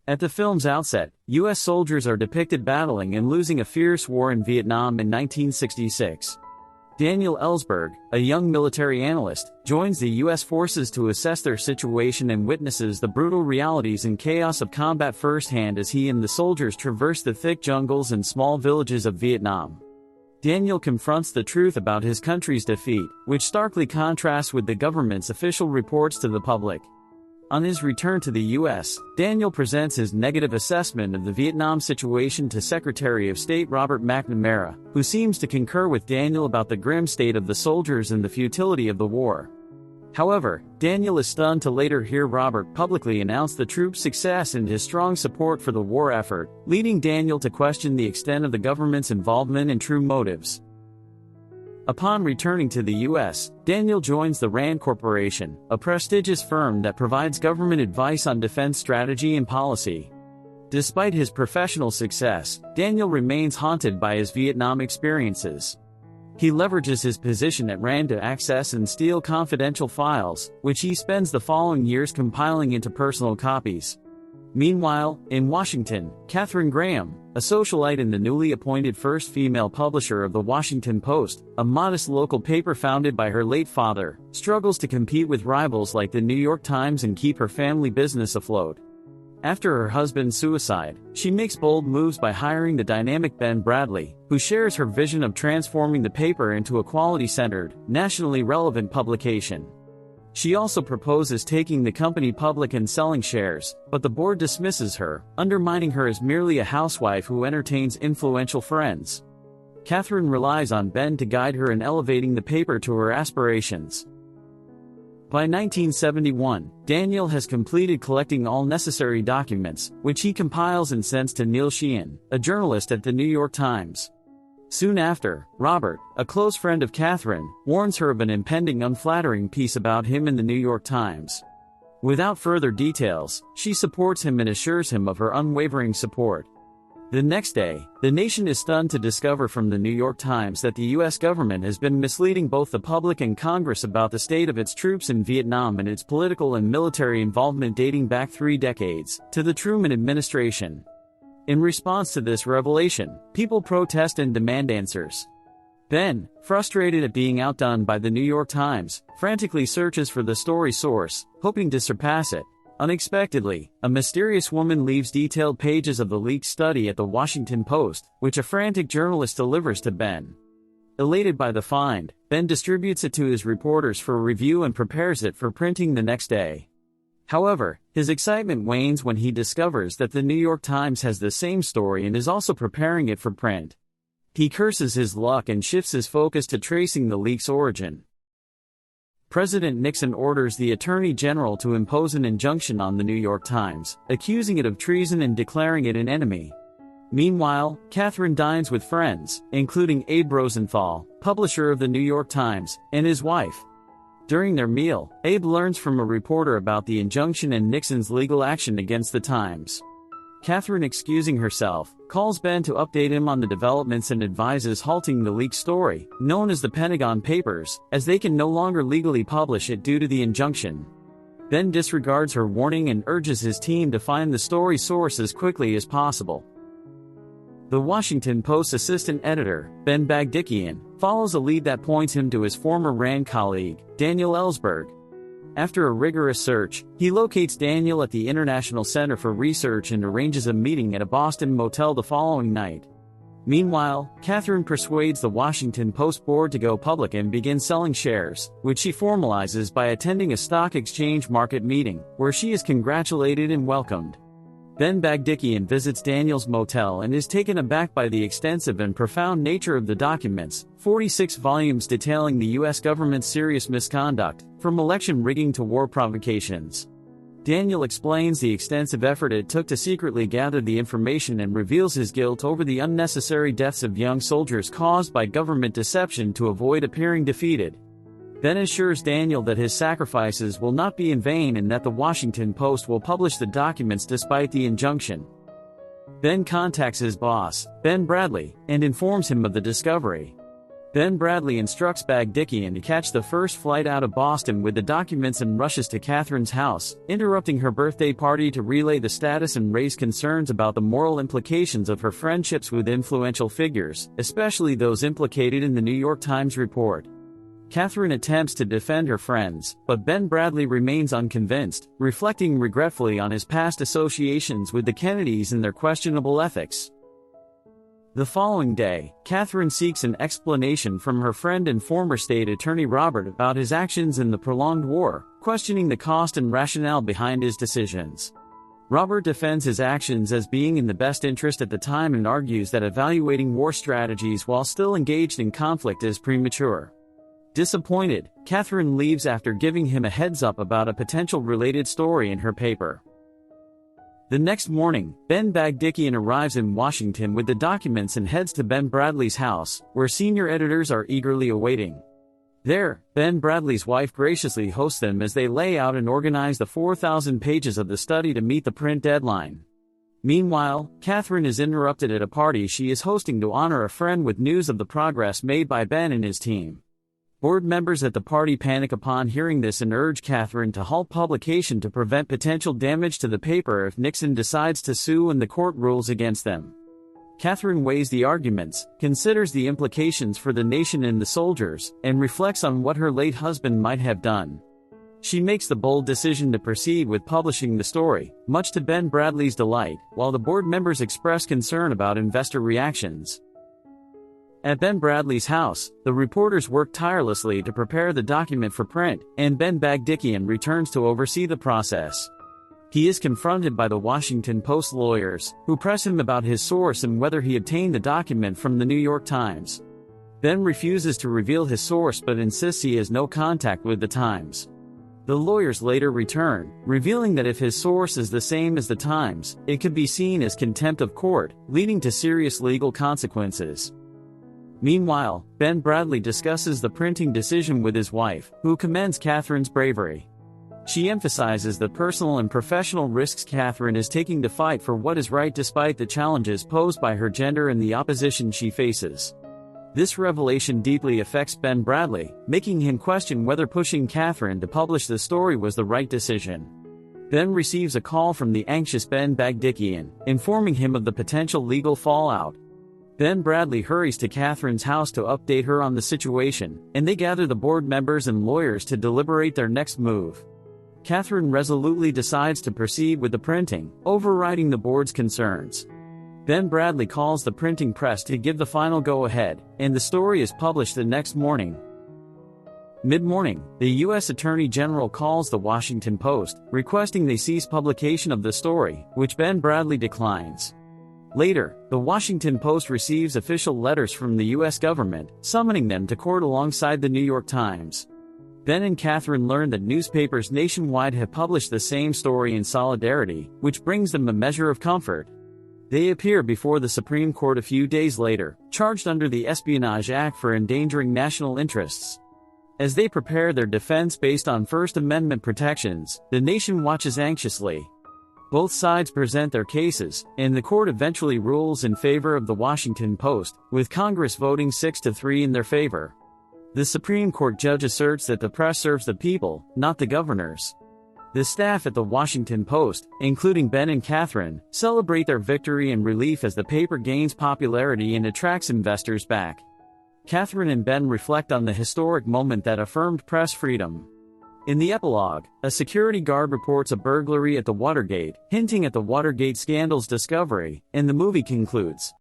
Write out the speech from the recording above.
At the film's outset, U.S. soldiers are depicted battling and losing a fierce war in Vietnam in 1966. Daniel Ellsberg, a young military analyst, joins the U.S. forces to assess their situation and witnesses the brutal realities and chaos of combat firsthand as he and the soldiers traverse the thick jungles and small villages of Vietnam. Daniel confronts the truth about his country's defeat, which starkly contrasts with the government's official reports to the public. On his return to the U.S., Daniel presents his negative assessment of the Vietnam situation to Secretary of State Robert McNamara, who seems to concur with Daniel about the grim state of the soldiers and the futility of the war. However, Daniel is stunned to later hear Robert publicly announce the troops' success and his strong support for the war effort, leading Daniel to question the extent of the government's involvement and true motives. Upon returning to the U.S., Daniel joins the RAND Corporation, a prestigious firm that provides government advice on defense strategy and policy. Despite his professional success, Daniel remains haunted by his Vietnam experiences. He leverages his position at RAND to access and steal confidential files, which he spends the following years compiling into personal copies. Meanwhile, in Washington, Katharine Graham, a socialite and the newly appointed first female publisher of the Washington Post, a modest local paper founded by her late father, struggles to compete with rivals like the New York Times and keep her family business afloat. After her husband's suicide, she makes bold moves by hiring the dynamic Ben Bradlee, who shares her vision of transforming the paper into a quality-centered, nationally relevant publication. She also proposes taking the company public and selling shares, but the board dismisses her, undermining her as merely a housewife who entertains influential friends. Katharine relies on Ben to guide her in elevating the paper to her aspirations. By 1971, Daniel has completed collecting all necessary documents, which he compiles and sends to Neil Sheehan, a journalist at the New York Times. Soon after, Robert, a close friend of Katharine, warns her of an impending unflattering piece about him in the New York Times. Without further details, she supports him and assures him of her unwavering support. The next day, the nation is stunned to discover from the New York Times that the U.S. government has been misleading both the public and Congress about the state of its troops in Vietnam and its political and military involvement dating back 3 decades, to the Truman administration. In response to this revelation, people protest and demand answers. Ben, frustrated at being outdone by the New York Times, frantically searches for the story source, hoping to surpass it. Unexpectedly, a mysterious woman leaves detailed pages of the leaked study at the Washington Post, which a frantic journalist delivers to Ben. Elated by the find, Ben distributes it to his reporters for review and prepares it for printing the next day. However, his excitement wanes when he discovers that the New York Times has the same story and is also preparing it for print. He curses his luck and shifts his focus to tracing the leak's origin. President Nixon orders the Attorney General to impose an injunction on the New York Times, accusing it of treason and declaring it an enemy. Meanwhile, Katharine dines with friends, including Abe Rosenthal, publisher of the New York Times, and his wife. During their meal, Abe learns from a reporter about the injunction and Nixon's legal action against the Times. Katharine, excusing herself, calls Ben to update him on the developments and advises halting the leaked story, known as the Pentagon Papers, as they can no longer legally publish it due to the injunction. Ben disregards her warning and urges his team to find the story source as quickly as possible. The Washington Post assistant editor, Ben Bagdikian, follows a lead that points him to his former RAND colleague, Daniel Ellsberg. After a rigorous search, he locates Daniel at the International Center for Research and arranges a meeting at a Boston motel the following night. Meanwhile, Katharine persuades the Washington Post board to go public and begin selling shares, which she formalizes by attending a stock exchange market meeting, where she is congratulated and welcomed. Ben Bagdikian visits Daniel's motel and is taken aback by the extensive and profound nature of the documents, 46 volumes detailing the U.S. government's serious misconduct, from election rigging to war provocations. Daniel explains the extensive effort it took to secretly gather the information and reveals his guilt over the unnecessary deaths of young soldiers caused by government deception to avoid appearing defeated. Ben assures Daniel that his sacrifices will not be in vain and that the Washington Post will publish the documents despite the injunction. Ben contacts his boss, Ben Bradlee, and informs him of the discovery. Ben Bradley instructs Bagdickian to catch the first flight out of Boston with the documents and rushes to Catherine's house, interrupting her birthday party to relay the status and raise concerns about the moral implications of her friendships with influential figures, especially those implicated in the New York Times report. Catherine attempts to defend her friends, but Ben Bradley remains unconvinced, reflecting regretfully on his past associations with the Kennedys and their questionable ethics. The following day, Catherine seeks an explanation from her friend and former state attorney Robert about his actions in the prolonged war, questioning the cost and rationale behind his decisions. Robert defends his actions as being in the best interest at the time and argues that evaluating war strategies while still engaged in conflict is premature. Disappointed, Catherine leaves after giving him a heads-up about a potential related story in her paper. The next morning, Ben Bagdickian arrives in Washington with the documents and heads to Ben Bradley's house, where senior editors are eagerly awaiting. There, Ben Bradley's wife graciously hosts them as they lay out and organize the 4,000 pages of the study to meet the print deadline. Meanwhile, Catherine is interrupted at a party she is hosting to honor a friend with news of the progress made by Ben and his team. Board members at the party panic upon hearing this and urge Catherine to halt publication to prevent potential damage to the paper if Nixon decides to sue and the court rules against them. Catherine weighs the arguments, considers the implications for the nation and the soldiers, and reflects on what her late husband might have done. She makes the bold decision to proceed with publishing the story, much to Ben Bradley's delight, while the board members express concern about investor reactions. At Ben Bradley's house, the reporters work tirelessly to prepare the document for print, and Ben Bagdickian returns to oversee the process. He is confronted by the Washington Post lawyers, who press him about his source and whether he obtained the document from the New York Times. Ben refuses to reveal his source but insists he has no contact with the Times. The lawyers later return, revealing that if his source is the same as the Times, it could be seen as contempt of court, leading to serious legal consequences. Meanwhile, Ben Bradley discusses the printing decision with his wife, who commends Catherine's bravery. She emphasizes the personal and professional risks Catherine is taking to fight for what is right despite the challenges posed by her gender and the opposition she faces. This revelation deeply affects Ben Bradley, making him question whether pushing Catherine to publish the story was the right decision. Ben receives a call from the anxious Ben Bagdickian, informing him of the potential legal fallout. Ben Bradley hurries to Catherine's house to update her on the situation, and they gather the board members and lawyers to deliberate their next move. Catherine resolutely decides to proceed with the printing, overriding the board's concerns. Ben Bradley calls the printing press to give the final go-ahead, and the story is published the next morning. Mid-morning, the U.S. Attorney General calls the Washington Post, requesting they cease publication of the story, which Ben Bradley declines. Later, the Washington Post receives official letters from the U.S. government, summoning them to court alongside the New York Times. Ben and Catherine learn that newspapers nationwide have published the same story in solidarity, which brings them a measure of comfort. They appear before the Supreme Court a few days later, charged under the Espionage Act for endangering national interests. As they prepare their defense based on First Amendment protections, the nation watches anxiously. Both sides present their cases, and the court eventually rules in favor of the Washington Post, with Congress voting 6-3 in their favor. The Supreme Court judge asserts that the press serves the people, not the governors. The staff at the Washington Post, including Ben and Catherine, celebrate their victory and relief as the paper gains popularity and attracts investors back. Catherine and Ben reflect on the historic moment that affirmed press freedom. In the epilogue, a security guard reports a burglary at the Watergate, hinting at the Watergate scandal's discovery, and the movie concludes,